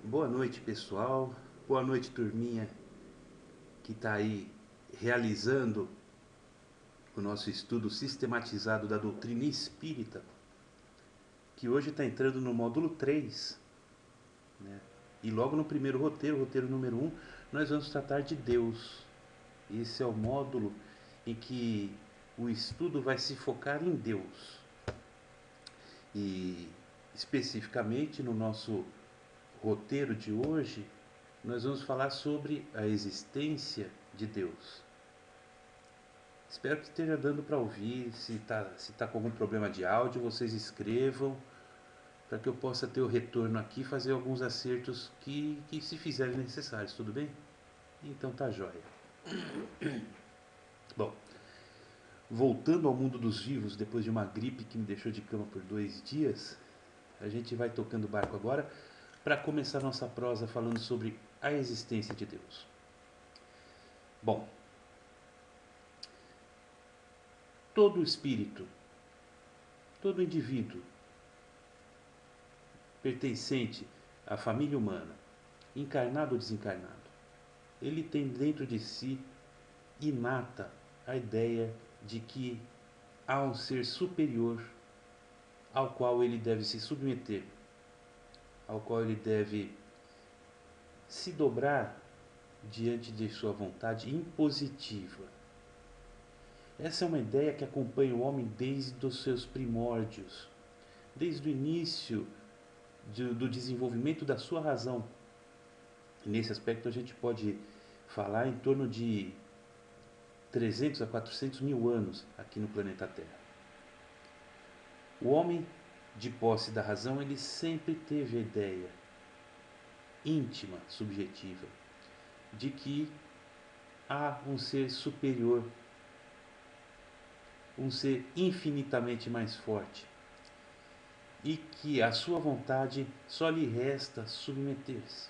Boa noite, pessoal. Boa noite, turminha que está aí realizando o nosso estudo sistematizado da doutrina espírita, que hoje está entrando no módulo 3, né? E logo no primeiro roteiro, roteiro número 1, nós vamos tratar de Deus. Esse é o módulo em que o estudo vai se focar em Deus. E especificamente no nosso roteiro de hoje, nós vamos falar sobre a existência de Deus. Espero que esteja dando para ouvir. Se tá com algum problema de áudio, vocês escrevam para que eu possa ter o retorno aqui e fazer alguns acertos que se fizerem necessários, tudo bem? Então tá jóia. Bom, voltando ao mundo dos vivos, depois de uma gripe que me deixou de cama por 2 dias, a gente vai tocando o barco agora para começar nossa prosa falando sobre a existência de Deus. Bom, todo espírito, todo indivíduo pertencente à família humana, encarnado ou desencarnado, ele tem dentro de si inata a ideia de que há um ser superior ao qual ele deve se submeter, ao qual ele deve se dobrar diante de sua vontade impositiva. Essa é uma ideia que acompanha o homem desde os seus primórdios, desde o início do desenvolvimento da sua razão. E nesse aspecto a gente pode falar em torno de 300 a 400 mil anos aqui no planeta Terra. O homem, de posse da razão, ele sempre teve a ideia íntima, subjetiva, de que há um ser superior, um ser infinitamente mais forte, e que a sua vontade só lhe resta submeter-se.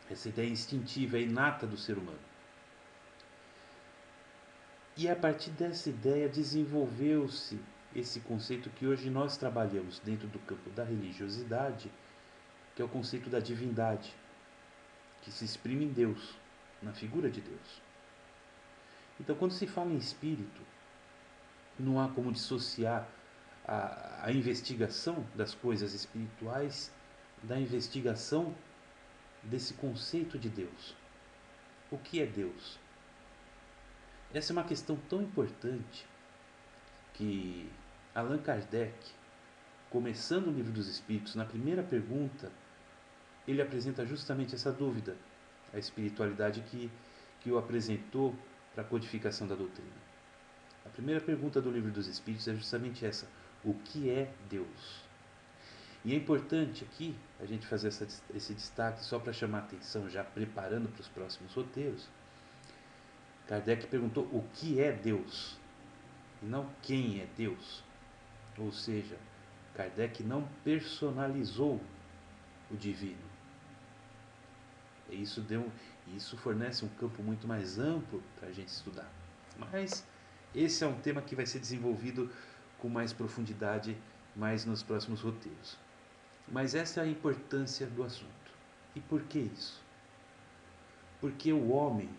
Essa ideia instintiva, é inata do ser humano. E a partir dessa ideia desenvolveu-se esse conceito que hoje nós trabalhamos dentro do campo da religiosidade, que é o conceito da divindade, que se exprime em Deus, na figura de Deus. Então, quando se fala em espírito, não há como dissociar a investigação das coisas espirituais da investigação desse conceito de Deus. O que é Deus? Essa é uma questão tão importante que Allan Kardec, começando o Livro dos Espíritos, na primeira pergunta, ele apresenta justamente essa dúvida, a espiritualidade que o apresentou para a codificação da doutrina. A primeira pergunta do Livro dos Espíritos é justamente essa: o que é Deus? E é importante aqui a gente fazer esse destaque só para chamar a atenção, já preparando para os próximos roteiros. Kardec perguntou o que é Deus, e não quem é Deus. Ou seja, Kardec não personalizou o divino. Isso fornece um campo muito mais amplo para a gente estudar. Mas esse é um tema que vai ser desenvolvido com mais profundidade mais nos próximos roteiros. Mas essa é a importância do assunto. E por que isso? Porque o homem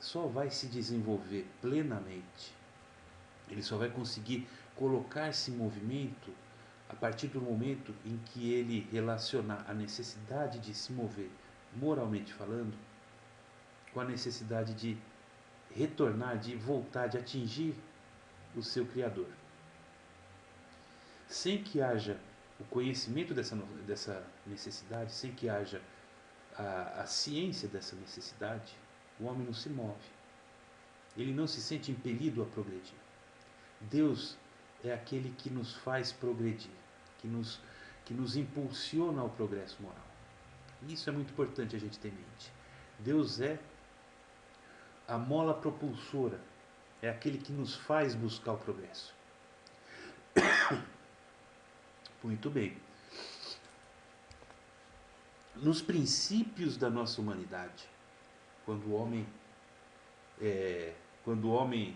só vai se desenvolver plenamente, ele só vai conseguir colocar-se em movimento a partir do momento em que ele relacionar a necessidade de se mover, moralmente falando, com a necessidade de retornar, de voltar, de atingir o seu Criador. Sem que haja o conhecimento dessa necessidade, sem que haja a ciência dessa necessidade, o homem não se move. Ele não se sente impelido a progredir. Deus é aquele que nos faz progredir, que nos impulsiona ao progresso moral. Isso é muito importante a gente ter em mente. Deus é a mola propulsora, é aquele que nos faz buscar o progresso. Muito bem. Nos princípios da nossa humanidade, quando o homem quando o homem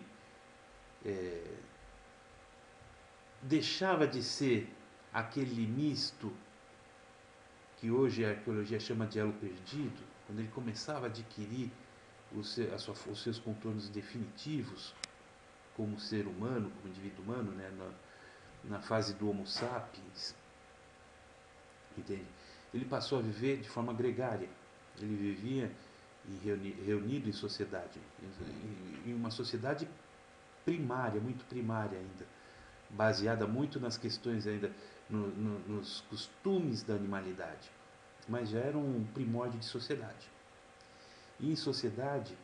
deixava de ser aquele misto que hoje a arqueologia chama de elo perdido, quando ele começava a adquirir os seus contornos definitivos como ser humano, como indivíduo humano, né, na fase do Homo sapiens, entende? Ele passou a viver de forma gregária. Ele vivia reunido em sociedade, em uma sociedade primária, muito primária ainda, baseada muito nas questões ainda, nos costumes da animalidade, mas já era um primórdio de sociedade. E em sociedade,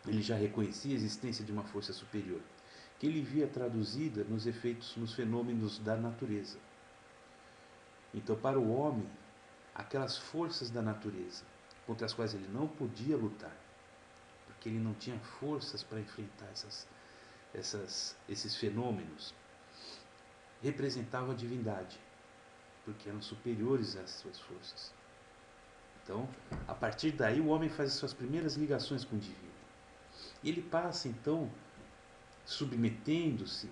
ele já reconhecia a existência de uma força superior, que ele via traduzida nos efeitos, nos fenômenos da natureza. Então, para o homem, aquelas forças da natureza, contra as quais ele não podia lutar, porque ele não tinha forças para enfrentar esses fenômenos, representavam a divindade, porque eram superiores às suas forças. Então, a partir daí, o homem faz as suas primeiras ligações com o divino. E ele passa, então, submetendo-se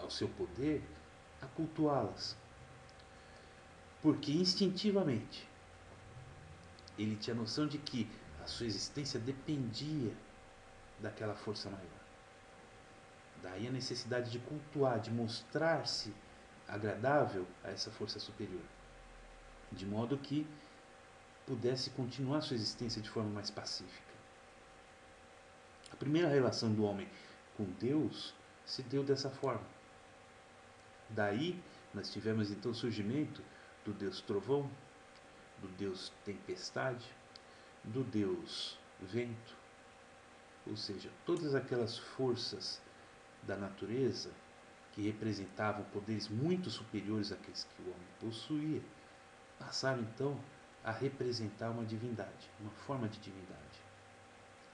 ao seu poder, a cultuá-las. Porque instintivamente ele tinha a noção de que a sua existência dependia daquela força maior. Daí a necessidade de cultuar, de mostrar-se agradável a essa força superior, de modo que pudesse continuar sua existência de forma mais pacífica. A primeira relação do homem com Deus se deu dessa forma. Daí nós tivemos então o surgimento do Deus Trovão, do Deus Tempestade, do Deus Vento, ou seja, todas aquelas forças da natureza que representavam poderes muito superiores àqueles que o homem possuía, passaram então a representar uma divindade, uma forma de divindade.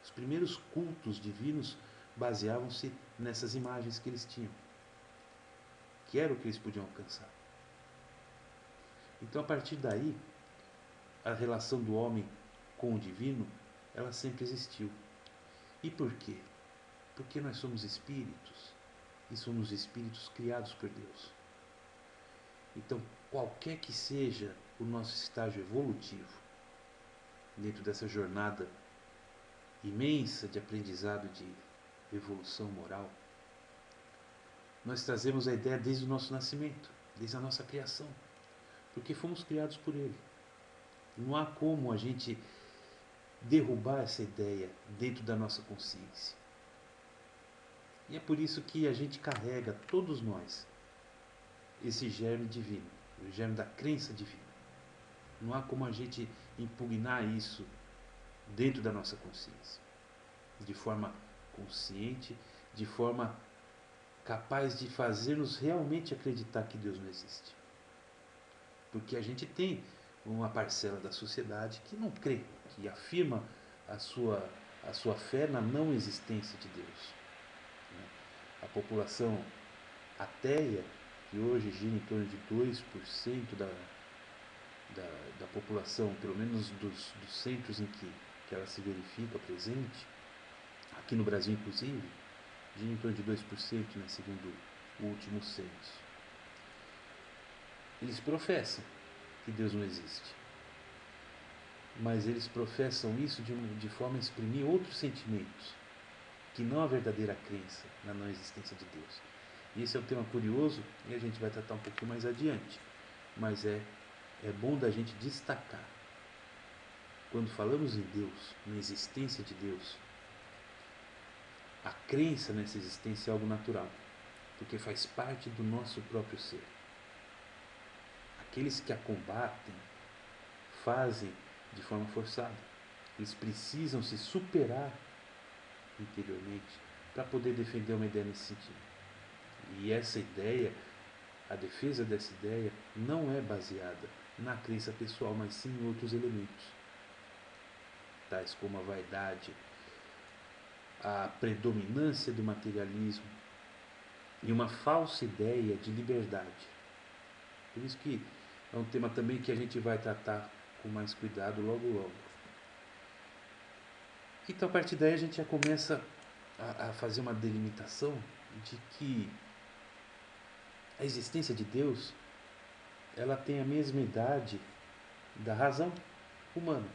Os primeiros cultos divinos baseavam-se nessas imagens que eles tinham, que era o que eles podiam alcançar. Então, a partir daí, a relação do homem com o divino, ela sempre existiu. E por quê? Porque nós somos espíritos, e somos espíritos criados por Deus. Então, qualquer que seja o nosso estágio evolutivo, dentro dessa jornada imensa de aprendizado de evolução moral, nós trazemos a ideia desde o nosso nascimento, desde a nossa criação, porque fomos criados por Ele. Não há como a gente derrubar essa ideia dentro da nossa consciência. E é por isso que a gente carrega, todos nós, esse germe divino, o germe da crença divina. Não há como a gente impugnar isso dentro da nossa consciência, de forma consciente, de forma capaz de fazer-nos realmente acreditar que Deus não existe. Porque a gente tem uma parcela da sociedade que não crê, que afirma a sua fé na não existência de Deus. A população ateia, que hoje gira em torno de 2% da população, pelo menos dos centros em que ela se verifica presente, aqui no Brasil inclusive, gira em torno de 2%, né, segundo o último censo. Eles professam que Deus não existe, mas eles professam isso de forma a exprimir outros sentimentos, que não a verdadeira crença na não existência de Deus. E esse é um tema curioso e a gente vai tratar um pouquinho mais adiante, mas é bom da gente destacar. Quando falamos em Deus, na existência de Deus, a crença nessa existência é algo natural, porque faz parte do nosso próprio ser. Aqueles que a combatem fazem de forma forçada. Eles precisam se superar interiormente para poder defender uma ideia nesse sentido. E essa ideia, a defesa dessa ideia, não é baseada na crença pessoal, mas sim em outros elementos, tais como a vaidade, a predominância do materialismo e uma falsa ideia de liberdade. Por isso que é um tema também que a gente vai tratar com mais cuidado logo. Então, a partir daí, a gente já começa a fazer uma delimitação de que a existência de Deus ela tem a mesma idade da razão humana.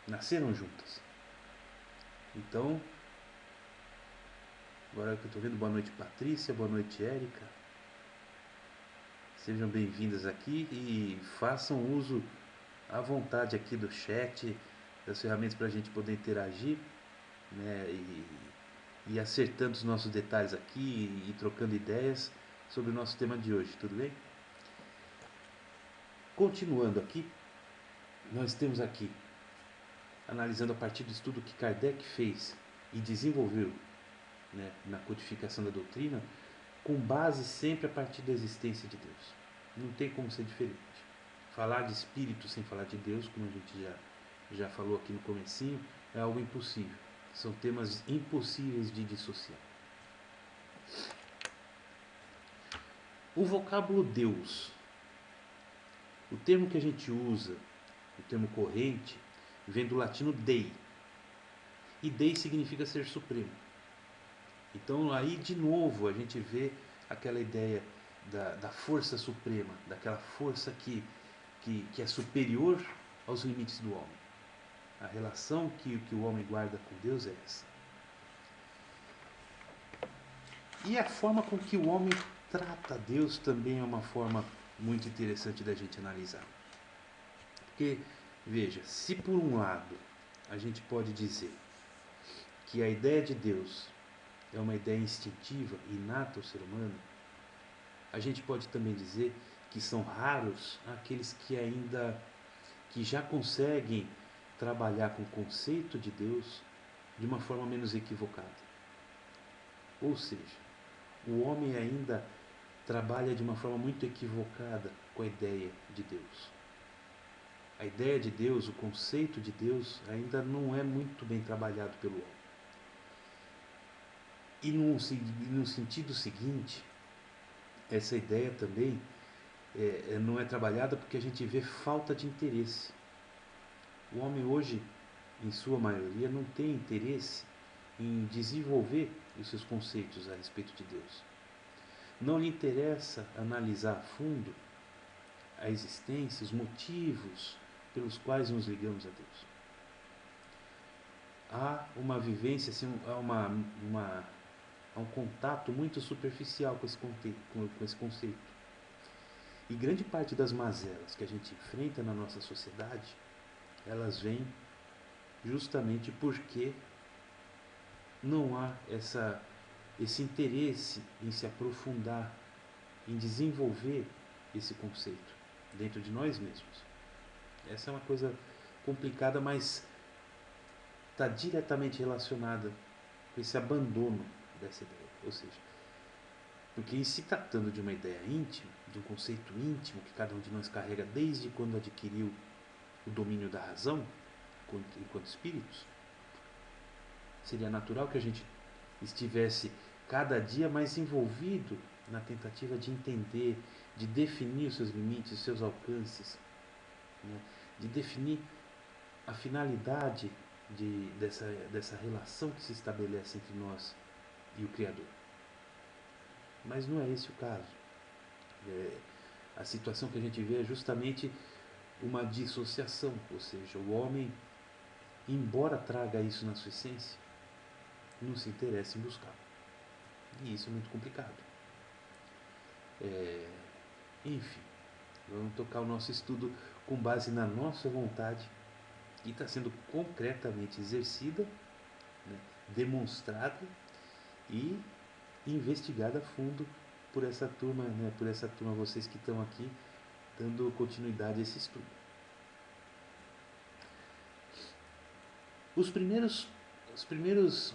Nasceram juntas. Então, agora que eu estou vendo, boa noite Patrícia, boa noite Érica. Sejam bem-vindas aqui e façam uso à vontade aqui do chat, das ferramentas para a gente poder interagir, né, e acertando os nossos detalhes aqui e trocando ideias sobre o nosso tema de hoje, tudo bem? Continuando aqui, nós temos aqui, analisando a partir do estudo que Kardec fez e desenvolveu, né, na codificação da doutrina, com base sempre a partir da existência de Deus. Não tem como ser diferente. Falar de espírito sem falar de Deus, como a gente já falou aqui no comecinho, é algo impossível. São temas impossíveis de dissociar. O vocábulo Deus, o termo que a gente usa, o termo corrente, vem do latino Dei. E Dei significa ser supremo. Então aí de novo a gente vê aquela ideia da força suprema, daquela força que é superior aos limites do homem. A relação que o homem guarda com Deus é essa. E a forma com que o homem trata Deus também é uma forma muito interessante da gente analisar. Porque, veja, se por um lado a gente pode dizer que a ideia de Deus é uma ideia instintiva, inata ao ser humano, a gente pode também dizer que são raros aqueles que já conseguem trabalhar com o conceito de Deus de uma forma menos equivocada. Ou seja, o homem ainda trabalha de uma forma muito equivocada com a ideia de Deus. A ideia de Deus, o conceito de Deus, ainda não é muito bem trabalhado pelo homem. E no sentido seguinte, essa ideia também não é trabalhada porque a gente vê falta de interesse. O homem hoje, em sua maioria, não tem interesse em desenvolver os seus conceitos a respeito de Deus. Não lhe interessa analisar a fundo a existência, os motivos pelos quais nos ligamos a Deus. Há uma vivência, assim, há um contato muito superficial com esse conceito. E grande parte das mazelas que a gente enfrenta na nossa sociedade, elas vêm justamente porque não há esse interesse em se aprofundar, em desenvolver esse conceito dentro de nós mesmos. Essa é uma coisa complicada, mas está diretamente relacionada com esse abandono dessa ideia. Ou seja, porque em se tratando de uma ideia íntima, de um conceito íntimo que cada um de nós carrega desde quando adquiriu o domínio da razão, enquanto espíritos, seria natural que a gente estivesse cada dia mais envolvido na tentativa de entender, de definir os seus limites, os seus alcances, né? De definir a finalidade dessa relação que se estabelece entre nós e o Criador. Mas não é esse o caso. A situação que a gente vê é justamente uma dissociação, ou seja, o homem, embora traga isso na sua essência, não se interessa em buscar. E isso é muito complicado. Enfim, vamos tocar o nosso estudo com base na nossa vontade, que está sendo concretamente exercida, né, demonstrada e investigada a fundo por essa turma, né, vocês que estão aqui dando continuidade a esse estudo. Os primeiros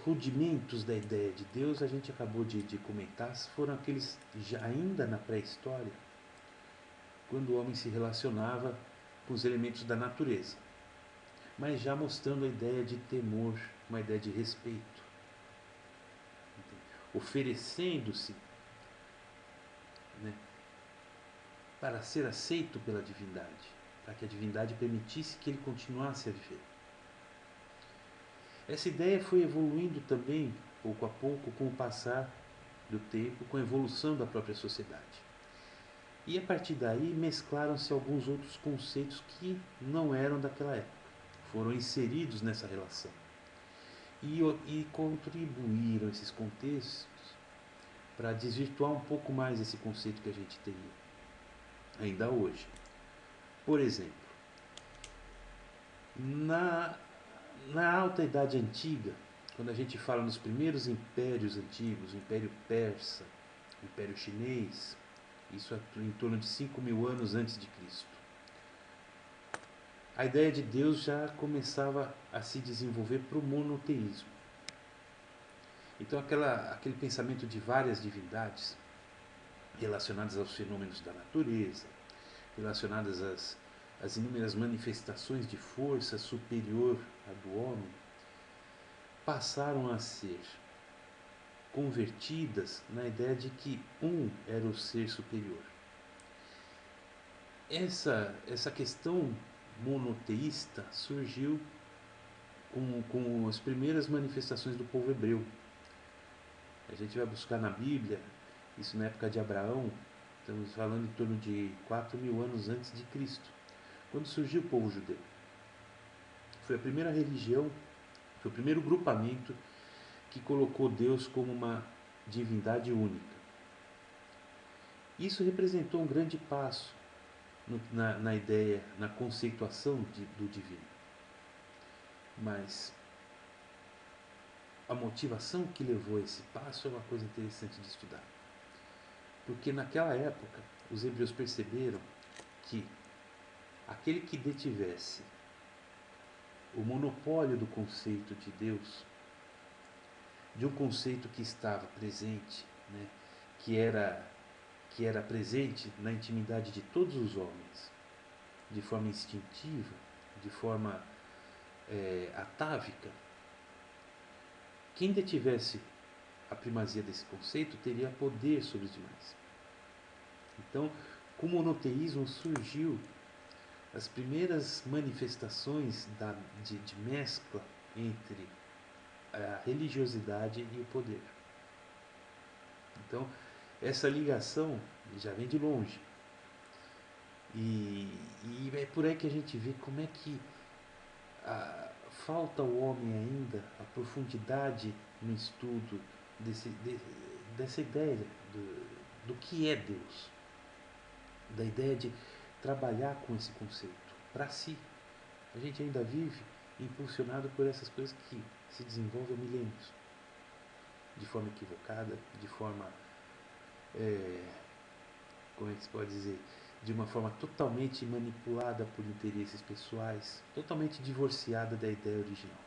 rudimentos da ideia de Deus, a gente acabou de comentar, foram aqueles já ainda na pré-história, quando o homem se relacionava com os elementos da natureza, mas já mostrando a ideia de temor, uma ideia de respeito, oferecendo-se, né, para ser aceito pela divindade, para que a divindade permitisse que ele continuasse a viver. Essa ideia foi evoluindo também, pouco a pouco, com o passar do tempo, com a evolução da própria sociedade. E a partir daí mesclaram-se alguns outros conceitos que não eram daquela época, foram inseridos nessa relação. E contribuíram esses contextos para desvirtuar um pouco mais esse conceito que a gente teria ainda hoje. Por exemplo, na Alta Idade Antiga, quando a gente fala nos primeiros impérios antigos, o Império Persa, o Império Chinês, isso é em torno de 5.000 anos antes de Cristo, a ideia de Deus já começava a se desenvolver para o monoteísmo. Então aquele pensamento de várias divindades relacionadas aos fenômenos da natureza, relacionadas às inúmeras manifestações de força superior à do homem, passaram a ser convertidas na ideia de que um era o ser superior. Essa questão monoteísta surgiu com as primeiras manifestações do povo hebreu. A gente vai buscar na Bíblia, isso na época de Abraão, estamos falando em torno de 4.000 anos antes de Cristo, quando surgiu o povo judeu. Foi a primeira religião, foi o primeiro grupamento que colocou Deus como uma divindade única. Isso representou um grande passo na ideia, na conceituação do divino. Mas a motivação que levou a esse passo é uma coisa interessante de estudar. Porque naquela época, os hebreus perceberam que aquele que detivesse o monopólio do conceito de Deus, de um conceito que estava presente, né, que era presente na intimidade de todos os homens, de forma instintiva, de forma atávica, quem detivesse a primazia desse conceito teria poder sobre os demais. Então, com o monoteísmo surgiu as primeiras manifestações de mescla entre a religiosidade e o poder. Então, essa ligação já vem de longe. E é por aí que a gente vê como é que falta ao homem ainda a profundidade no estudo dessa ideia do que é Deus, da ideia de trabalhar com esse conceito para si. A gente ainda vive impulsionado por essas coisas que se desenvolvem há milênios, de forma equivocada, de forma, como é que se pode dizer, de uma forma totalmente manipulada por interesses pessoais, totalmente divorciada da ideia original,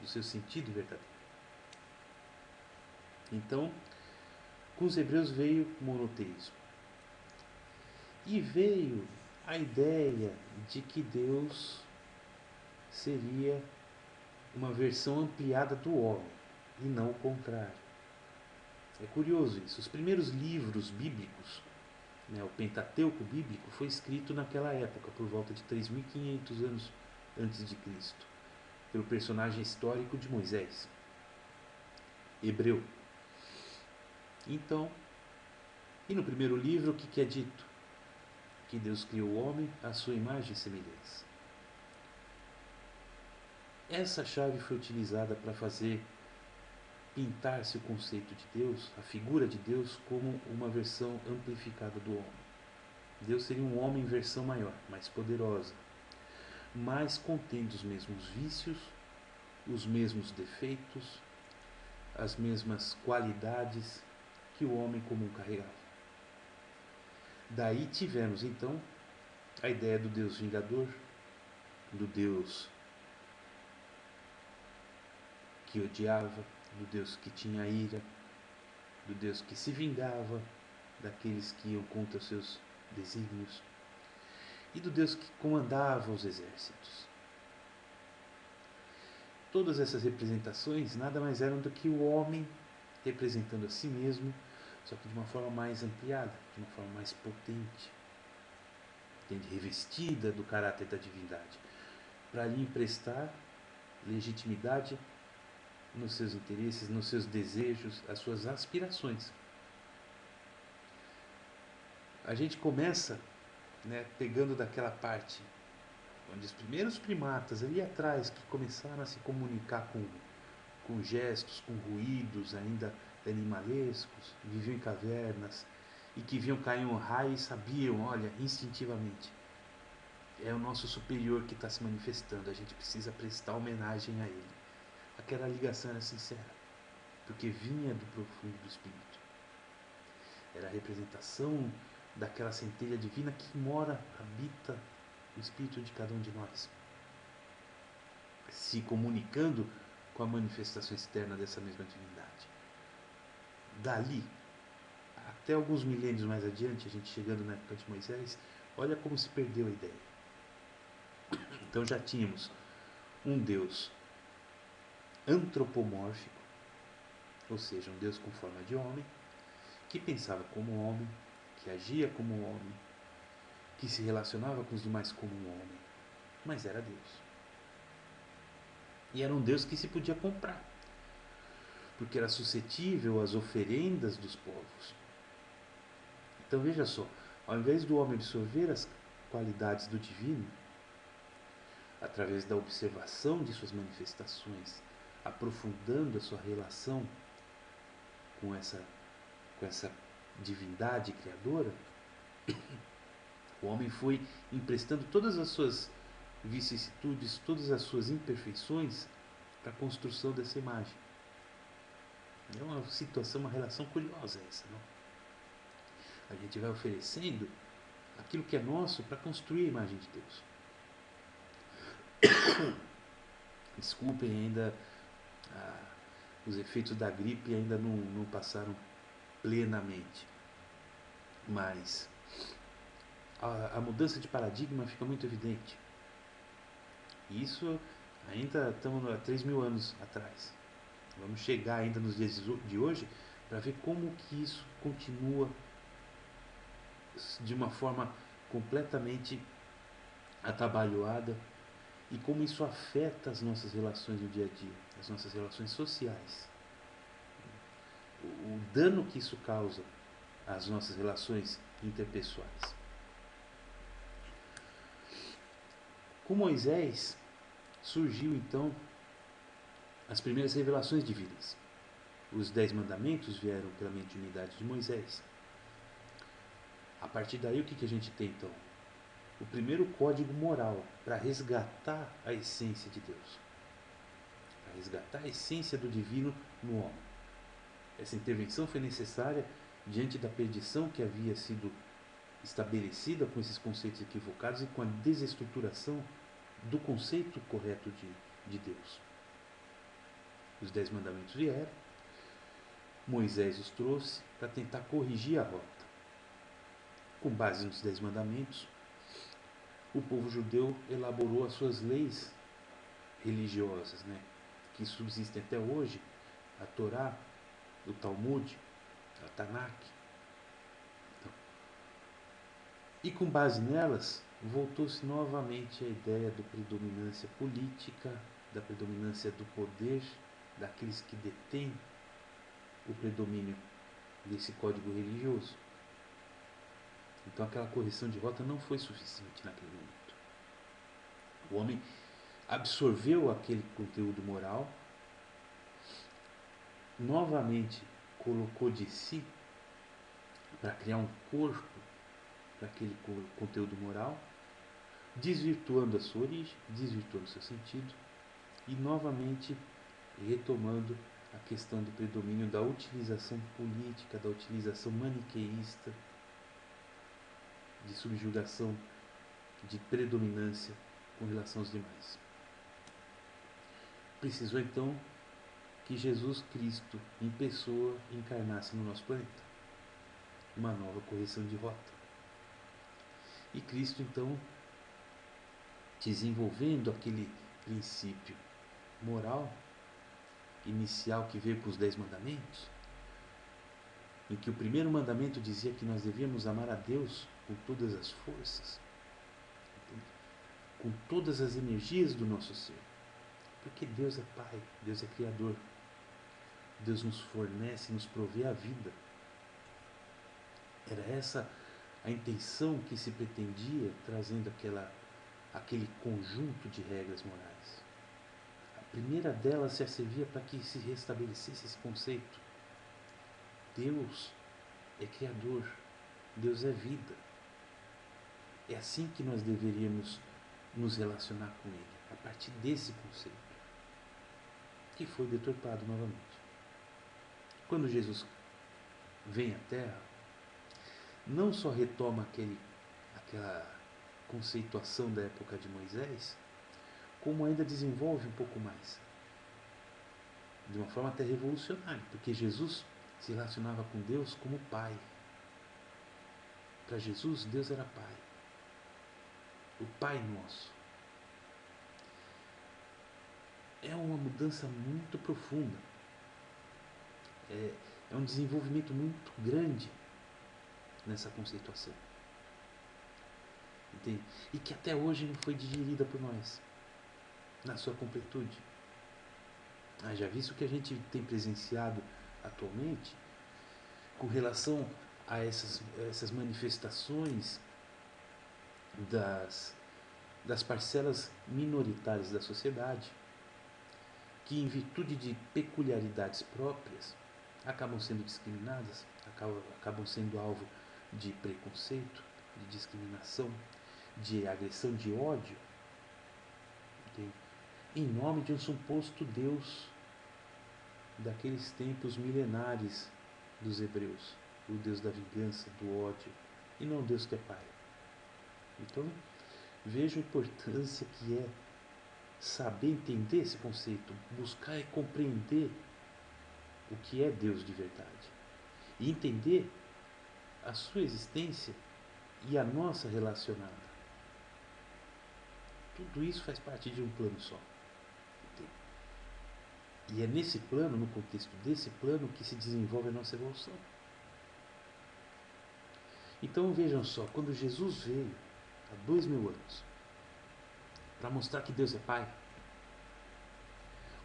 do seu sentido verdadeiro. Então, com os hebreus veio o monoteísmo. E veio a ideia de que Deus seria uma versão ampliada do homem, e não o contrário. É curioso isso. Os primeiros livros bíblicos, o Pentateuco bíblico, foi escrito naquela época, por volta de 3.500 anos antes de Cristo, pelo personagem histórico de Moisés, hebreu. Então, e no primeiro livro o que é dito? Que Deus criou o homem à sua imagem e semelhança. Essa chave foi utilizada para fazer pintar-se o conceito de Deus, a figura de Deus, como uma versão amplificada do homem. Deus seria um homem em versão maior, mais poderosa, mas contendo os mesmos vícios, os mesmos defeitos, as mesmas qualidades que o homem comum carregava. Daí tivemos então a ideia do Deus vingador, do Deus que odiava, do Deus que tinha ira, do Deus que se vingava daqueles que iam contra os seus desígnios, e do Deus que comandava os exércitos. Todas essas representações nada mais eram do que o homem representando a si mesmo, só que de uma forma mais ampliada, de uma forma mais potente, revestida do caráter da divindade, para lhe emprestar legitimidade nos seus interesses, nos seus desejos, as suas aspirações. a gente começa, né, pegando daquela parte onde os primeiros primatas ali atrás que começaram a se comunicar com gestos, com ruídos ainda animalescos, viviam em cavernas e que viam cair um raio e sabiam, olha, instintivamente, é o nosso superior que está se manifestando, a gente precisa prestar homenagem a ele. Aquela ligação era sincera, porque vinha do profundo do espírito. Era a representação daquela centelha divina que mora, habita o espírito de cada um de nós, se comunicando com a manifestação externa dessa mesma divindade. Dali, até alguns milênios mais adiante, a gente chegando na época de Moisés, olha como se perdeu a ideia. Então já tínhamos um Deus antropomórfico, ou seja, um Deus com forma de homem, que pensava como homem, que agia como homem, que se relacionava com os demais como um homem, mas era Deus. E era um Deus que se podia comprar, porque era suscetível às oferendas dos povos. Então veja só, ao invés do homem absorver as qualidades do divino, através da observação de suas manifestações, aprofundando a sua relação com essa divindade criadora, o homem foi emprestando todas as suas vicissitudes, todas as suas imperfeições para a construção dessa imagem. É uma situação, uma relação curiosa essa, não? A gente vai oferecendo aquilo que é nosso para construir a imagem de Deus. Desculpem, ainda os efeitos da gripe ainda não passaram plenamente, mas a mudança de paradigma fica muito evidente. E isso ainda estamos há 3.000 anos atrás. Vamos chegar ainda nos dias de hoje para ver como que isso continua de uma forma completamente atabalhoada e como isso afeta as nossas relações no dia a dia, as nossas relações sociais. O dano que isso causa às nossas relações interpessoais. Com Moisés surgiu então as primeiras revelações divinas. Os 10 mandamentos vieram pela mediunidade de Moisés. A partir daí, o que a gente tem então? O primeiro código moral para resgatar a essência de Deus, para resgatar a essência do divino no homem. Essa intervenção foi necessária diante da perdição que havia sido estabelecida com esses conceitos equivocados e com a desestruturação do conceito correto de Deus. Os 10 mandamentos vieram, Moisés os trouxe para tentar corrigir a rota. Com base nos 10 mandamentos, o povo judeu elaborou as suas leis religiosas, né, que subsistem até hoje, a Torá, o Talmud, a Tanakh. Então, e com base nelas, voltou-se novamente a ideia da predominância política, da predominância do poder, daqueles que detêm o predomínio desse código religioso. Então aquela correção de rota não foi suficiente naquele momento. O homem absorveu aquele conteúdo moral, novamente colocou de si para criar um corpo para aquele conteúdo moral, desvirtuando a sua origem, desvirtuando o seu sentido e novamente retomando a questão do predomínio da utilização política, da utilização maniqueísta, de subjugação, de predominância com relação aos demais. Precisou então que Jesus Cristo, em pessoa, encarnasse no nosso planeta. Uma nova correção de rota. E Cristo então, desenvolvendo aquele princípio moral inicial que veio com os 10 mandamentos, em que o primeiro mandamento dizia que nós devíamos amar a Deus com todas as forças, com todas as energias do nosso ser, porque Deus é Pai, Deus é Criador, Deus nos fornece, nos provê a vida. Era essa a intenção que se pretendia, trazendo aquele conjunto de regras morais. A primeira delas já servia para que se restabelecesse esse conceito. Deus é Criador, Deus é vida. É assim que nós deveríamos nos relacionar com Ele, a partir desse conceito, que foi deturpado novamente. Quando Jesus vem à Terra, não só retoma aquela conceituação da época de Moisés, como ainda desenvolve um pouco mais, de uma forma até revolucionária, porque Jesus se relacionava com Deus como Pai. Para Jesus, Deus era Pai, o Pai Nosso. É uma mudança muito profunda, é um desenvolvimento muito grande nessa conceituação, entende? E que até hoje não foi digerida por nós na sua completude. Já visto que a gente tem presenciado atualmente com relação a essas manifestações das parcelas minoritárias da sociedade, que em virtude de peculiaridades próprias acabam sendo discriminadas, acabam sendo alvo de preconceito, de discriminação, de agressão, de ódio, entende? Em nome de um suposto Deus daqueles tempos milenares dos hebreus, o Deus da vingança, do ódio, e não o Deus que é Pai. Então, veja a importância que é saber entender esse conceito, buscar e compreender o que é Deus de verdade, e entender a sua existência e a nossa relacionada. Tudo isso faz parte de um plano só. E é nesse plano, no contexto desse plano, que se desenvolve a nossa evolução. Então vejam só, quando Jesus veio há 2000 anos para mostrar que Deus é Pai,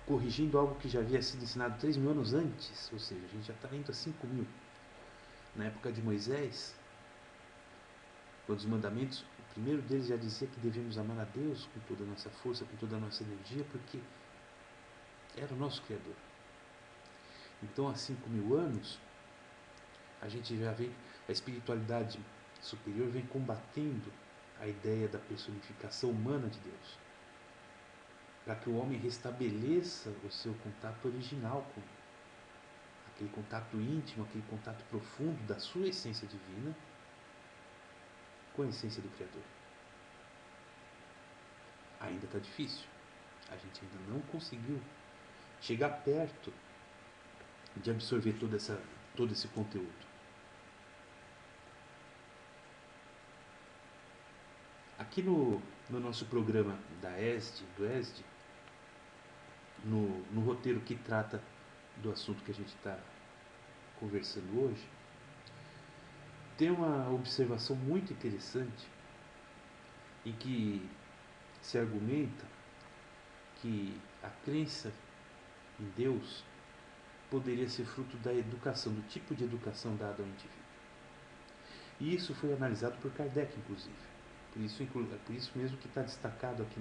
corrigindo algo que já havia sido ensinado 3000 anos antes, ou seja, a gente já está indo a 5000. Na época de Moisés, quando os mandamentos, o primeiro deles já dizia que devemos amar a Deus com toda a nossa força, com toda a nossa energia, porque era o nosso Criador. Então, há 5000 anos, a gente já vê, a espiritualidade superior vem combatendo a ideia da personificação humana de Deus, para que o homem restabeleça o seu contato original com Ele, aquele contato íntimo, aquele contato profundo da sua essência divina com a essência do Criador. Ainda está difícil, a gente ainda não conseguiu chegar perto de absorver todo esse conteúdo. Aqui no nosso programa do ESD, no roteiro que trata do assunto que a gente está conversando hoje, tem uma observação muito interessante em que se argumenta que a crença em Deus poderia ser fruto da educação, do tipo de educação dada ao indivíduo. E isso foi analisado por Kardec, inclusive. Por isso mesmo que está destacado aqui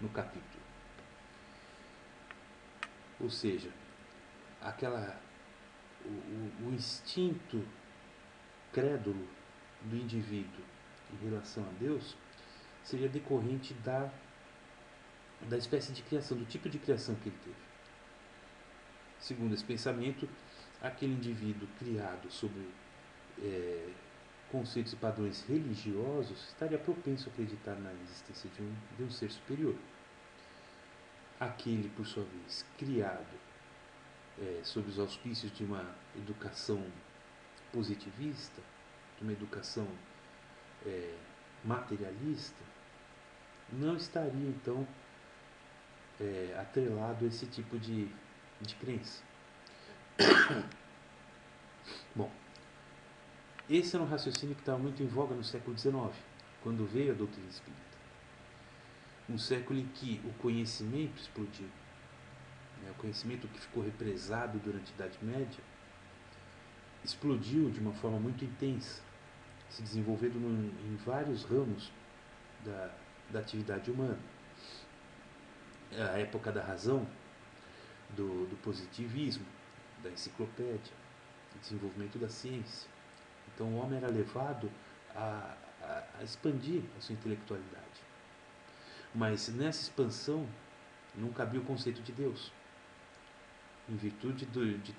no capítulo. Ou seja, o instinto crédulo do indivíduo em relação a Deus seria decorrente da espécie de criação, do tipo de criação que ele teve. Segundo esse pensamento, aquele indivíduo criado sobre conceitos e padrões religiosos estaria propenso a acreditar na existência de um ser superior. Aquele, por sua vez, criado sob os auspícios de uma educação positivista, de uma educação materialista, não estaria então atrelado a esse tipo de crença. Bom, esse era um raciocínio que estava muito em voga no século XIX, quando veio a doutrina espírita. Um século em que o conhecimento explodiu, o conhecimento que ficou represado durante a Idade Média explodiu de uma forma muito intensa, se desenvolvendo em vários ramos da atividade humana. A época da razão, do positivismo, da enciclopédia, do desenvolvimento da ciência. Então o homem era levado a expandir a sua intelectualidade. Mas nessa expansão não cabia o conceito de Deus, em virtude de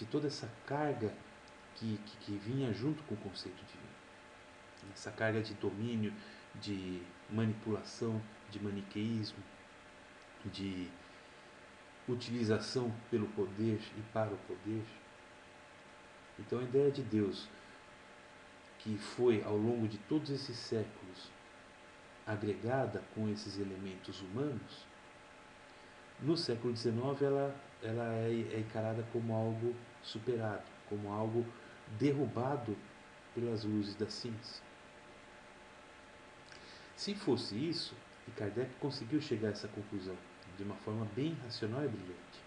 toda essa carga que vinha junto com o conceito divino. Essa carga de domínio, de manipulação, de maniqueísmo, de utilização pelo poder e para o poder. Então a ideia de Deus, que foi ao longo de todos esses séculos agregada com esses elementos humanos, no século XIX ela é encarada como algo superado, como algo derrubado pelas luzes da ciência. Se fosse isso, e Kardec conseguiu chegar a essa conclusão de uma forma bem racional e brilhante.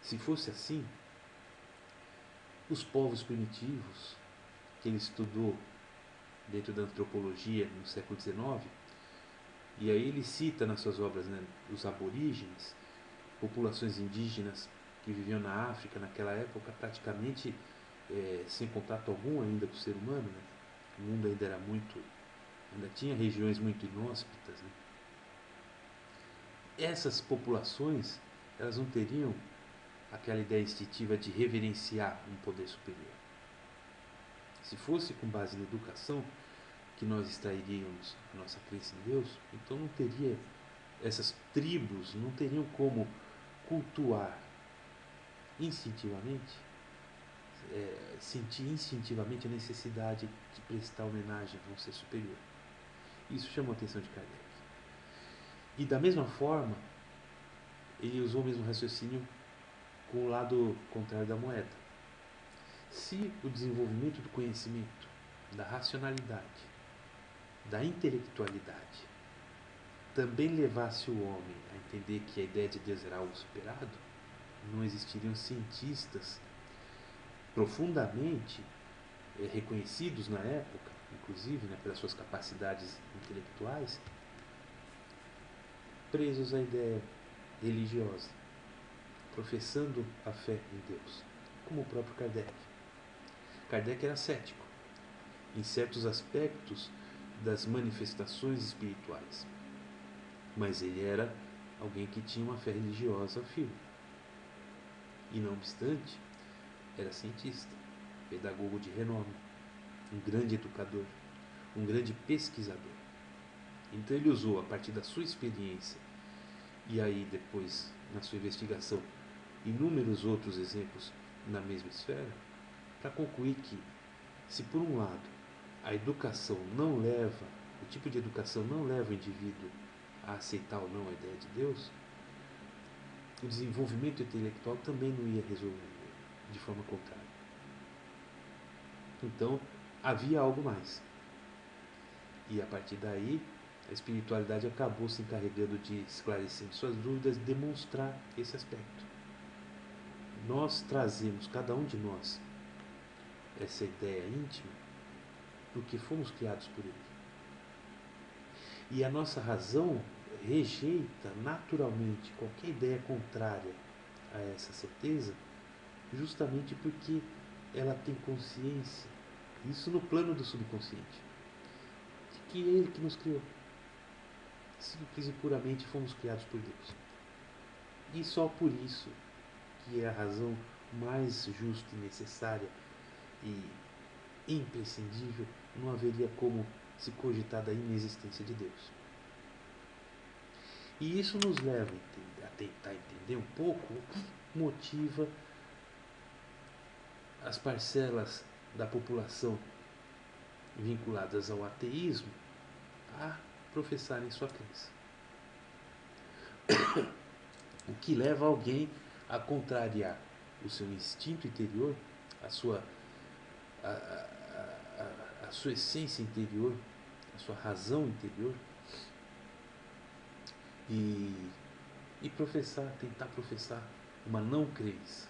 Se fosse assim, os povos primitivos que ele estudou dentro da antropologia no século XIX, e aí ele cita nas suas obras, né, os aborígenes, populações indígenas que viviam na África naquela época, praticamente sem contato algum ainda com o ser humano, né? O mundo ainda tinha regiões muito inóspitas, né? Essas populações, elas não teriam aquela ideia instintiva de reverenciar um poder superior. Se fosse com base na educação que nós extrairíamos a nossa crença em Deus, então não teria, essas tribos não teriam como cultuar instintivamente, sentir instintivamente a necessidade de prestar homenagem a um ser superior. Isso chamou a atenção de Kardec. E da mesma forma, ele usou o mesmo raciocínio com o lado contrário da moeda. Se o desenvolvimento do conhecimento, da racionalidade, da intelectualidade, também levasse o homem a entender que a ideia de Deus era algo superado, não existiriam cientistas profundamente reconhecidos na época, inclusive, né, pelas suas capacidades intelectuais, presos à ideia religiosa, professando a fé em Deus, como o próprio Kardec. Kardec era cético em certos aspectos das manifestações espirituais, mas ele era alguém que tinha uma fé religiosa firme. E não obstante, era cientista, pedagogo de renome, um grande educador, um grande pesquisador. Então ele usou, a partir da sua experiência e aí depois, na sua investigação, inúmeros outros exemplos na mesma esfera, para concluir que, se por um lado a educação não leva, o tipo de educação não leva o indivíduo a aceitar ou não a ideia de Deus, o desenvolvimento intelectual também não ia resolver de forma contrária. Então havia algo mais. E a partir daí, a espiritualidade acabou se encarregando de esclarecer suas dúvidas e demonstrar esse aspecto. Nós trazemos, cada um de nós, essa ideia íntima porque fomos criados por ele. E a nossa razão rejeita naturalmente qualquer ideia contrária a essa certeza, justamente porque ela tem consciência, isso no plano do subconsciente, de que é ele que nos criou. Simples e puramente fomos criados por Deus. E só por isso que é a razão mais justa e necessária e imprescindível, não haveria como se cogitar da inexistência de Deus. E isso nos leva a tentar entender um pouco o que motiva as parcelas da população vinculadas ao ateísmo a professarem sua crença. O que leva alguém a contrariar o seu instinto interior, a sua essência interior, a sua razão interior, e tentar professar uma não crença,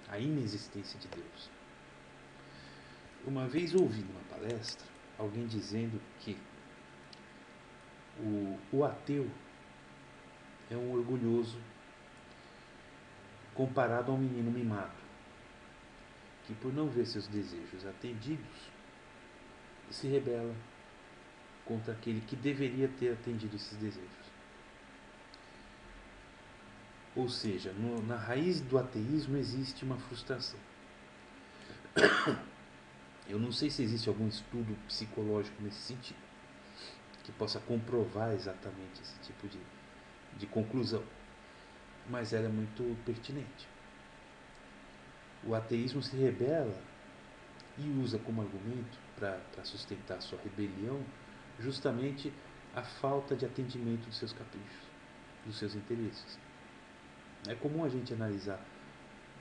a inexistência de Deus. Uma vez ouvi numa palestra alguém dizendo que o ateu é um orgulhoso comparado a um menino mimado, que por não ver seus desejos atendidos, se rebela contra aquele que deveria ter atendido esses desejos. Ou seja, na raiz do ateísmo existe uma frustração. Eu não sei se existe algum estudo psicológico nesse sentido, que possa comprovar exatamente esse tipo de conclusão, mas ela é muito pertinente. O ateísmo se rebela e usa como argumento para sustentar sua rebelião justamente a falta de atendimento dos seus caprichos, dos seus interesses. É comum a gente analisar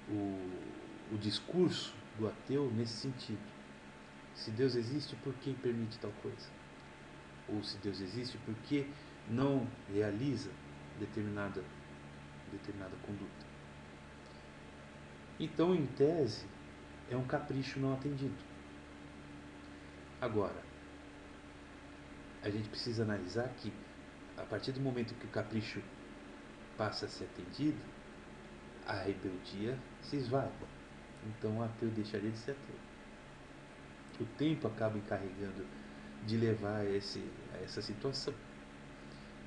o discurso do ateu nesse sentido. Se Deus existe, por que permite tal coisa? Ou se Deus existe, por que não realiza determinada conduta? Então, em tese, é um capricho não atendido. Agora, a gente precisa analisar que, a partir do momento que o capricho passa a ser atendido, a rebeldia se esvai. Então, o ateu deixaria de ser ateu. O tempo acaba encarregando de levar a essa situação.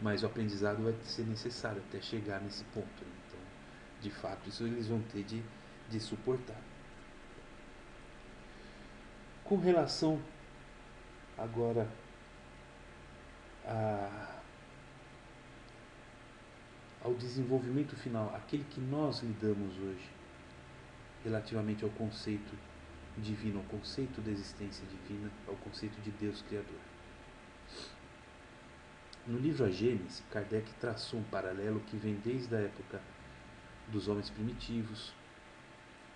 Mas o aprendizado vai ser necessário até chegar nesse ponto. Então, de fato, isso eles vão ter de suportar. Com relação agora ao desenvolvimento final, aquele que nós lidamos hoje, relativamente ao conceito divino, ao conceito da existência divina, ao conceito de Deus Criador. No livro A Gênese, Kardec traçou um paralelo que vem desde a época dos homens primitivos,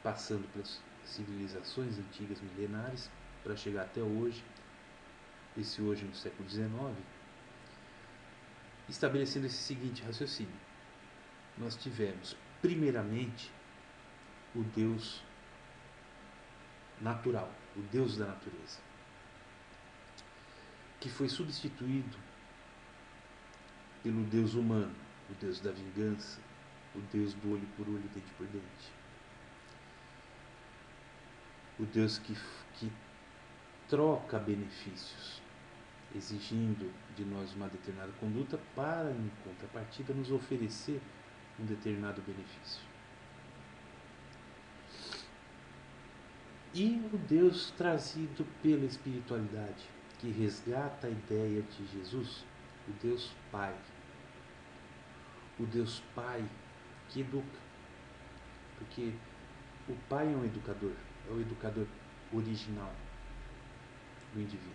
passando pelas civilizações antigas milenares, para chegar até hoje, esse hoje no século XIX, estabelecendo esse seguinte raciocínio. Nós tivemos, primeiramente, o Deus natural, o Deus da natureza, que foi substituído pelo Deus humano, o Deus da vingança, o Deus do olho por olho, dente por dente. O Deus que troca benefícios, exigindo de nós uma determinada conduta para, em contrapartida, nos oferecer um determinado benefício. E o Deus trazido pela espiritualidade, que resgata a ideia de Jesus, o Deus Pai. O Deus Pai que educa. Porque o Pai é um educador, é o educador original do indivíduo.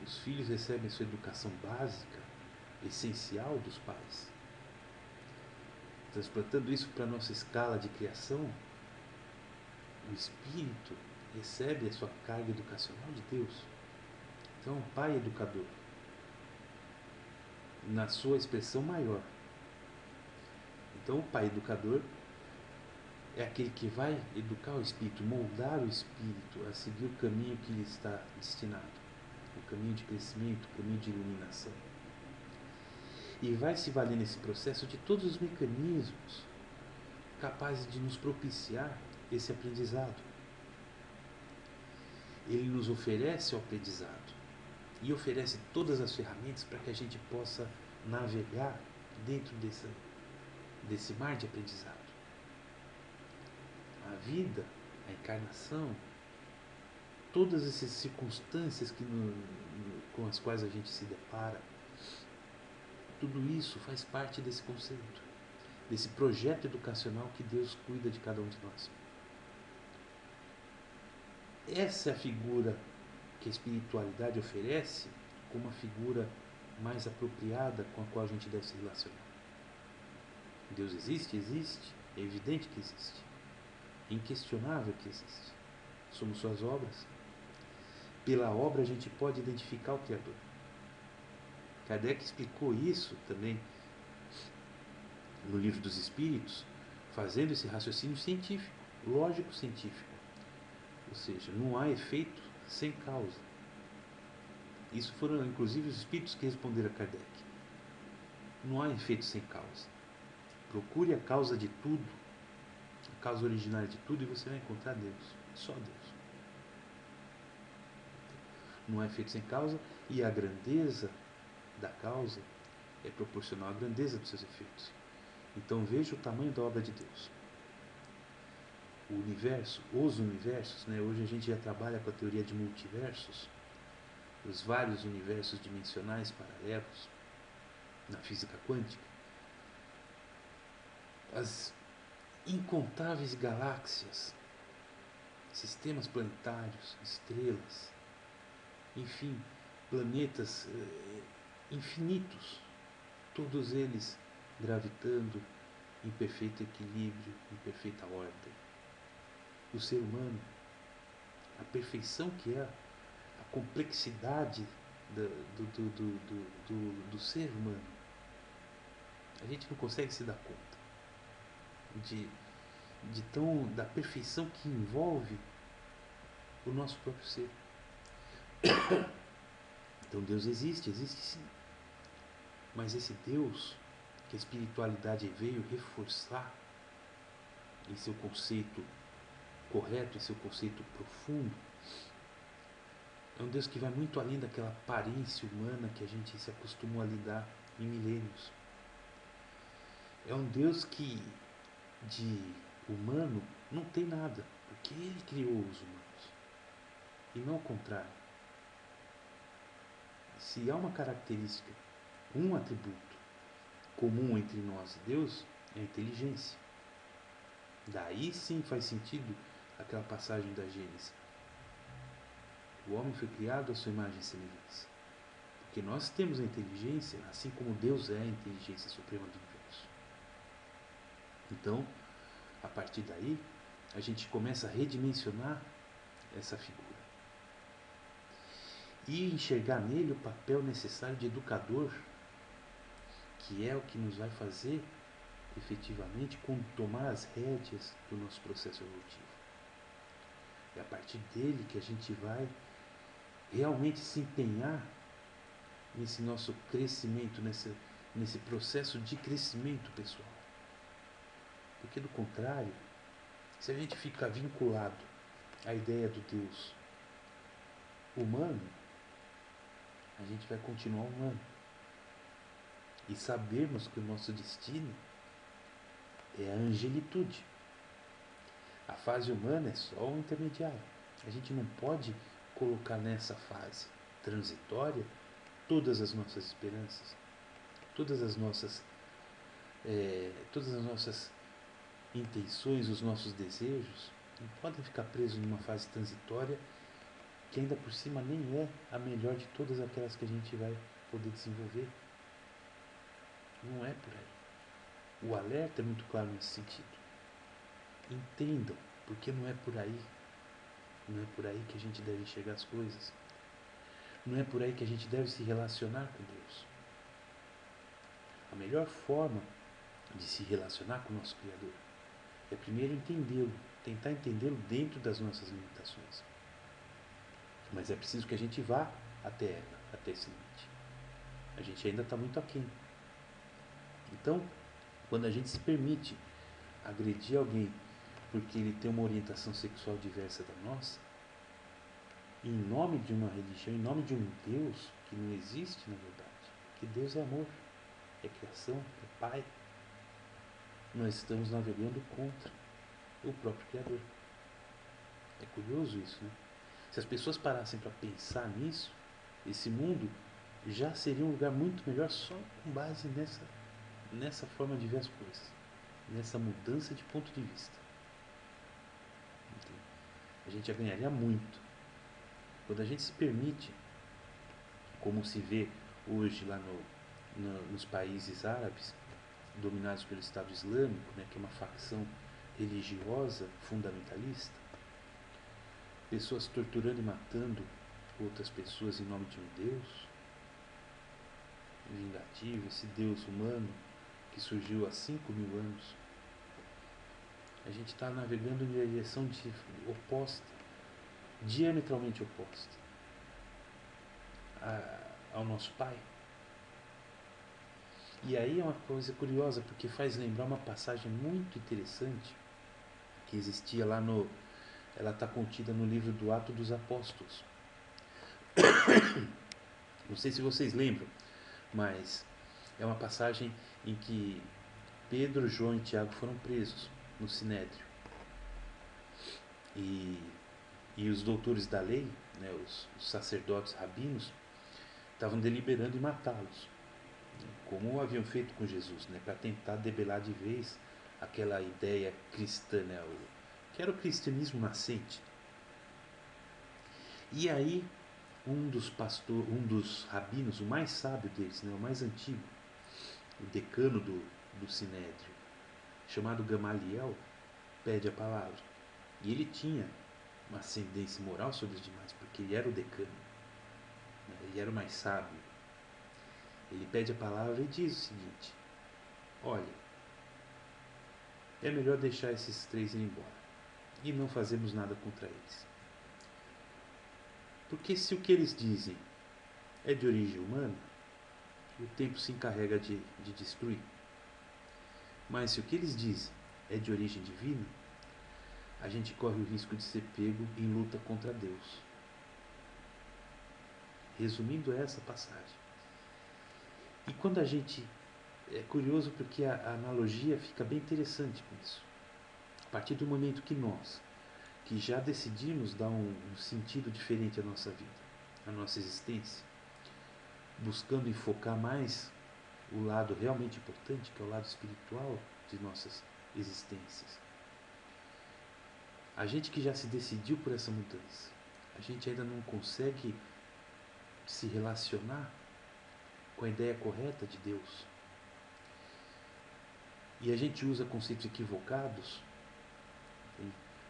Os filhos recebem sua educação básica, essencial dos pais. Transportando isso para a nossa escala de criação, o espírito recebe a sua carga educacional de Deus. Então, o pai educador, na sua expressão maior. Então, o pai educador é aquele que vai educar o espírito, moldar o espírito a seguir o caminho que lhe está destinado, o caminho de crescimento, o caminho de iluminação. E vai se valer nesse processo de todos os mecanismos capazes de nos propiciar esse aprendizado. Ele nos oferece o aprendizado e oferece todas as ferramentas para que a gente possa navegar dentro desse mar de aprendizado. A vida, a encarnação, todas essas circunstâncias com as quais a gente se depara, tudo isso faz parte desse conceito, desse projeto educacional que Deus cuida de cada um de nós. Essa é a figura que a espiritualidade oferece como uma figura mais apropriada com a qual a gente deve se relacionar. Deus existe? Existe. É evidente que existe. É inquestionável que existe. Somos suas obras. Pela obra a gente pode identificar o Criador. Kardec explicou isso também no Livro dos Espíritos, fazendo esse raciocínio científico, lógico-científico. Ou seja, não há efeito sem causa. Isso foram inclusive os espíritos que responderam a Kardec. Não há efeito sem causa. Procure a causa de tudo, a causa originária de tudo, e você vai encontrar Deus. Só Deus. Não há efeito sem causa, e a grandeza da causa é proporcional à grandeza dos seus efeitos. Então veja o tamanho da obra de Deus. O universo, os universos, né? Hoje a gente já trabalha com a teoria de multiversos, os vários universos dimensionais paralelos na física quântica, as incontáveis galáxias, sistemas planetários, estrelas, enfim, planetas infinitos, todos eles gravitando em perfeito equilíbrio, em perfeita ordem. O ser humano, a perfeição que é a complexidade do ser humano, a gente não consegue se dar conta da perfeição que envolve o nosso próprio ser. Então Deus existe sim. Mas esse Deus que a espiritualidade veio reforçar em seu conceito correto, em seu conceito profundo, é um Deus que vai muito além daquela aparência humana que a gente se acostumou a lidar em milênios. É um Deus que de humano não tem nada, porque Ele criou os humanos, e não o contrário. Se há uma característica, um atributo comum entre nós e Deus, é a inteligência. Daí sim faz sentido aquela passagem da Gênesis. O homem foi criado à sua imagem e semelhança. Porque nós temos a inteligência, assim como Deus é a inteligência suprema do universo. Então, a partir daí, a gente começa a redimensionar essa figura. E enxergar nele o papel necessário de educador, que é o que nos vai fazer, efetivamente, tomar as rédeas do nosso processo evolutivo. É a partir dele que a gente vai realmente se empenhar nesse nosso crescimento, nesse processo de crescimento pessoal. Porque, do contrário, se a gente ficar vinculado à ideia do Deus humano, a gente vai continuar humano. E sabermos que o nosso destino é a angelitude. A fase humana é só um intermediário. A gente não pode colocar nessa fase transitória todas as nossas esperanças, todas as nossas intenções, os nossos desejos, não podem ficar presos numa fase transitória que ainda por cima nem é a melhor de todas aquelas que a gente vai poder desenvolver. Não é por aí. O alerta é muito claro nesse sentido. Entendam, porque não é por aí. Não é por aí que a gente deve enxergar as coisas. Não é por aí que a gente deve se relacionar com Deus. A melhor forma de se relacionar com o nosso Criador é primeiro entendê-lo, tentar entendê-lo dentro das nossas limitações. Mas é preciso que a gente vá até ela, até esse limite. A gente ainda está muito aquém. Então, quando a gente se permite agredir alguém porque ele tem uma orientação sexual diversa da nossa, em nome de uma religião, em nome de um Deus que não existe na verdade, que Deus é amor, é criação, é Pai, nós estamos navegando contra o próprio Criador. É curioso isso, né? Se as pessoas parassem para pensar nisso, esse mundo já seria um lugar muito melhor só com base nessa forma de ver as coisas, nessa mudança de ponto de vista. Entende? A gente já ganharia muito. Quando a gente se permite, como se vê hoje lá nos países árabes, dominados pelo Estado Islâmico, né, que é uma facção religiosa fundamentalista, pessoas torturando e matando outras pessoas em nome de um Deus vingativo, esse Deus humano que surgiu há 5.000 anos. A gente está navegando em direção oposta diametralmente oposta ao nosso Pai. E aí é uma coisa curiosa, porque faz lembrar uma passagem muito interessante que existia lá no... Ela está contida no livro do Atos dos Apóstolos. Não sei se vocês lembram, mas é uma passagem em que Pedro, João e Tiago foram presos no Sinédrio. E os doutores da lei, né, os sacerdotes rabinos, estavam deliberando em matá-los, né, como haviam feito com Jesus, né, para tentar debelar de vez aquela ideia cristã, né, que era o cristianismo nascente. E aí um dos rabinos, o mais sábio deles, né, o mais antigo, o decano do Sinédrio, chamado Gamaliel, pede a palavra. E ele tinha uma ascendência moral sobre os demais, porque ele era o decano, né, ele era o mais sábio. Ele pede a palavra e diz o seguinte: olha, é melhor deixar esses três ir embora e não fazemos nada contra eles. Porque se o que eles dizem é de origem humana, o tempo se encarrega de destruir. Mas se o que eles dizem é de origem divina, a gente corre o risco de ser pego em luta contra Deus. Resumindo essa passagem. E quando a gente... É curioso porque a analogia fica bem interessante com isso. A partir do momento que nós, que já decidimos dar um sentido diferente à nossa vida, à nossa existência, buscando enfocar mais o lado realmente importante, que é o lado espiritual de nossas existências. A gente que já se decidiu por essa mudança, a gente ainda não consegue se relacionar com a ideia correta de Deus. E a gente usa conceitos equivocados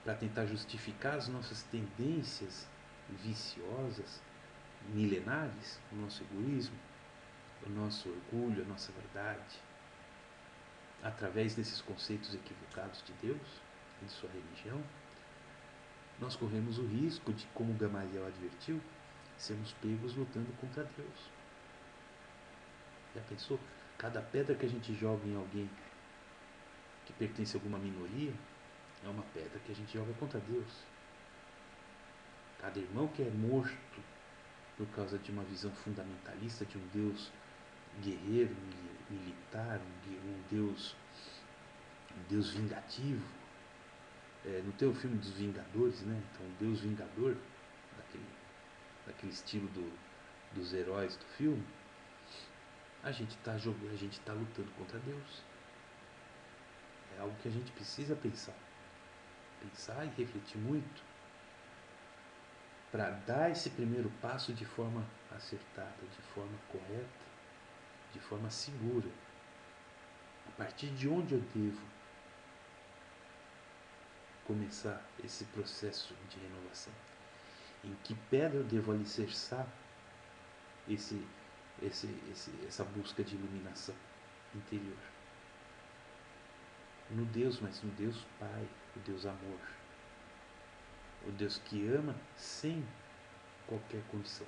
para tentar justificar as nossas tendências viciosas, milenares, o nosso egoísmo, o nosso orgulho, a nossa verdade, através desses conceitos equivocados de Deus e de sua religião. Nós corremos o risco de, como Gamaliel advertiu, sermos pegos lutando contra Deus. Já pensou? Cada pedra que a gente joga em alguém que pertence a alguma minoria é uma pedra que a gente joga contra Deus. Cada irmão que é morto por causa de uma visão fundamentalista de um Deus guerreiro, militar, um Deus vingativo. Não tem o filme dos Vingadores, né? Então, um Deus vingador, daquele estilo dos heróis do filme, a gente está lutando contra Deus. É algo que a gente precisa pensar e refletir muito para dar esse primeiro passo de forma acertada, de forma correta, de forma segura. A partir de onde eu devo começar esse processo de renovação? Em que pedra eu devo alicerçar essa busca de iluminação interior? No Deus, mas no Deus Pai, o Deus Amor. O Deus que ama sem qualquer condição.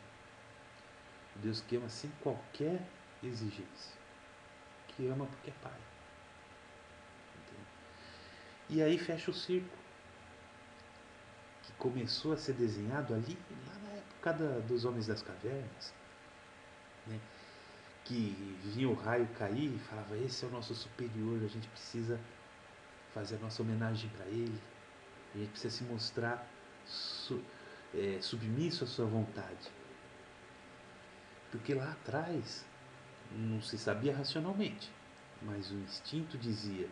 O Deus que ama sem qualquer exigência. Que ama porque é Pai. Entende? E aí fecha o círculo. Que começou a ser desenhado ali, lá na época dos Homens das Cavernas. Né? Que via o raio cair e falava: esse é o nosso superior, a gente precisa fazer a nossa homenagem para ele. A gente precisa se mostrar submisso à sua vontade. Porque lá atrás não se sabia racionalmente, mas o instinto dizia: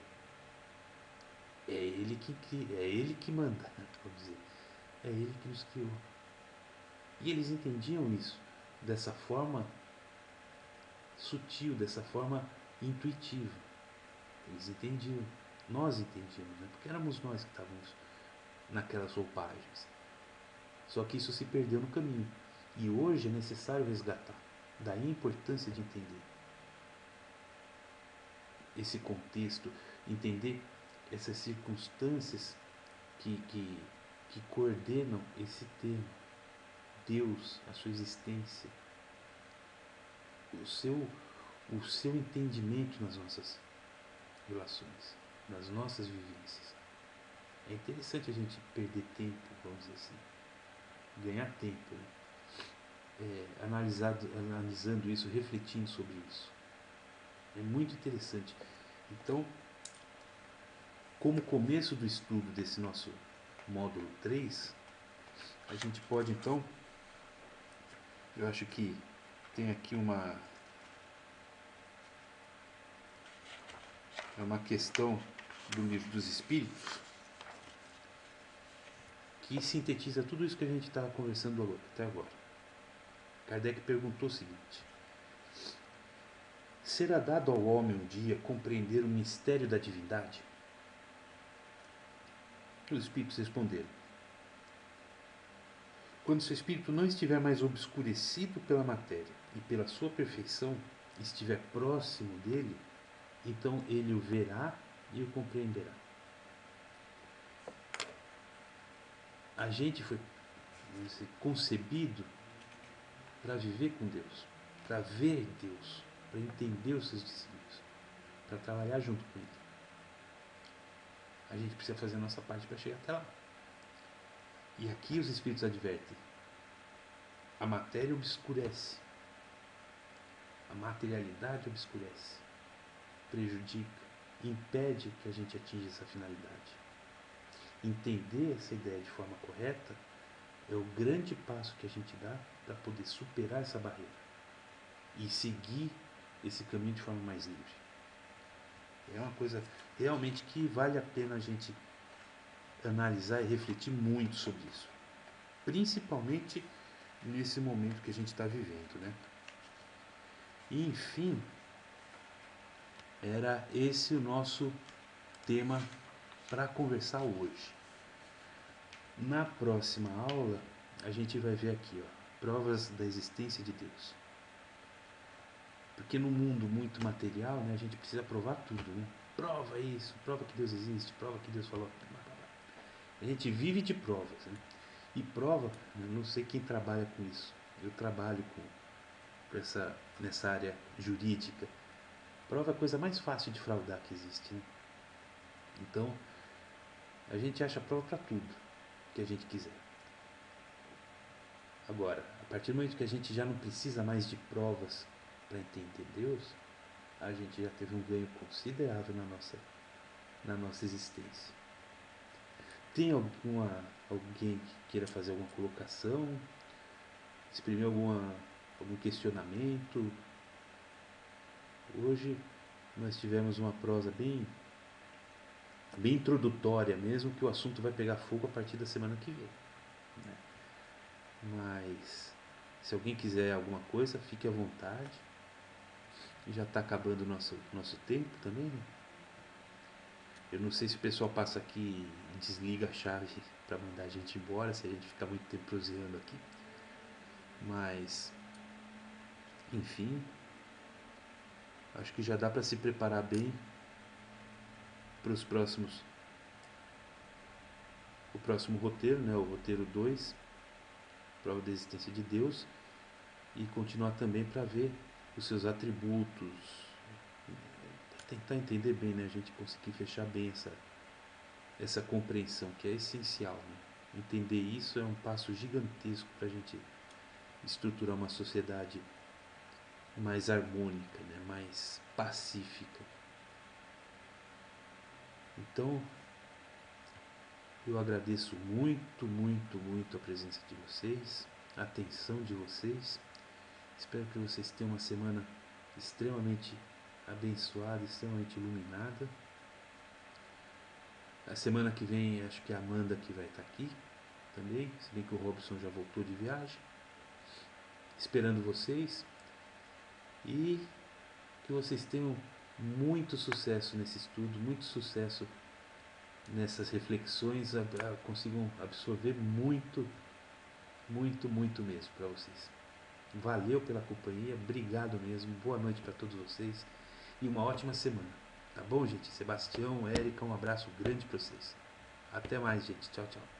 é ele que manda, vamos dizer, é ele que nos criou. E eles entendiam isso dessa forma sutil, dessa forma intuitiva. Eles entendiam, nós entendíamos, né? Porque éramos nós que estávamos naquelas roupagens. Só que isso se perdeu no caminho. E hoje é necessário resgatar. Daí a importância de entender esse contexto, entender essas circunstâncias que que coordenam esse tema. Deus, a sua existência, o seu entendimento nas nossas relações, nas nossas vivências. É interessante a gente perder tempo, vamos dizer assim, ganhar tempo, né? Analisando isso, refletindo sobre isso. É muito interessante. Então, como começo do estudo desse nosso módulo 3, a gente pode então, eu acho que tem aqui uma questão do Livro dos Espíritos que sintetiza tudo isso que a gente estava conversando até agora. Kardec perguntou o seguinte: será dado ao homem um dia compreender o mistério da divindade? Os espíritos responderam: quando seu espírito não estiver mais obscurecido pela matéria e pela sua perfeição, estiver próximo dele, então ele o verá e o compreenderá. A gente foi concebido para viver com Deus, para ver Deus, para entender os seus desígnios, para trabalhar junto com Ele. A gente precisa fazer a nossa parte para chegar até lá. E aqui os Espíritos advertem: a matéria obscurece, a materialidade obscurece, prejudica, impede que a gente atinja essa finalidade. Entender essa ideia de forma correta é o grande passo que a gente dá para poder superar essa barreira e seguir esse caminho de forma mais livre. É uma coisa realmente que vale a pena a gente analisar e refletir muito sobre isso, principalmente nesse momento que a gente está vivendo, né? E enfim, era esse o nosso tema para conversar hoje. Na próxima aula a gente vai ver aqui, provas da existência de Deus. Porque no mundo muito material, né, a gente precisa provar tudo, né? Prova isso, prova que Deus existe, prova que Deus falou. A gente vive de provas, né? E prova, eu não sei quem trabalha com isso. Eu trabalho nessa área jurídica. Prova é a coisa mais fácil de fraudar que existe, né? Então, a gente acha prova para tudo que a gente quiser. Agora, a partir do momento que a gente já não precisa mais de provas para entender Deus, a gente já teve um ganho considerável na nossa existência. Tem alguém que queira fazer alguma colocação, exprimir algum questionamento? Hoje nós tivemos uma prosa bem introdutória mesmo, que o assunto vai pegar fogo a partir da semana que vem, né? Mas se alguém quiser alguma coisa, fique à vontade. Já está acabando o nosso tempo também, né? Eu não sei se o pessoal passa aqui e desliga a chave para mandar a gente embora, se a gente ficar muito tempo proseando aqui. Mas, enfim, acho que já dá para se preparar bem para o próximo roteiro, né? O roteiro 2, prova da existência de Deus, e continuar também para ver os seus atributos, tentar entender bem, né? A gente conseguir fechar bem essa compreensão que é essencial, né? Entender isso é um passo gigantesco para a gente estruturar uma sociedade mais harmônica, né? Mais pacífica. Então, eu agradeço muito, muito, muito a presença de vocês, a atenção de vocês. Espero que vocês tenham uma semana extremamente abençoada, extremamente iluminada. A semana que vem acho que a Amanda que vai estar aqui também, se bem que o Robson já voltou de viagem. Esperando vocês e que vocês tenham muito sucesso nesse estudo, muito sucesso nessas reflexões, consigam absorver muito, muito, muito mesmo para vocês. Valeu pela companhia, obrigado mesmo, boa noite para todos vocês e uma ótima semana. Tá bom, gente? Sebastião, Érica, um abraço grande para vocês. Até mais, gente. Tchau, tchau.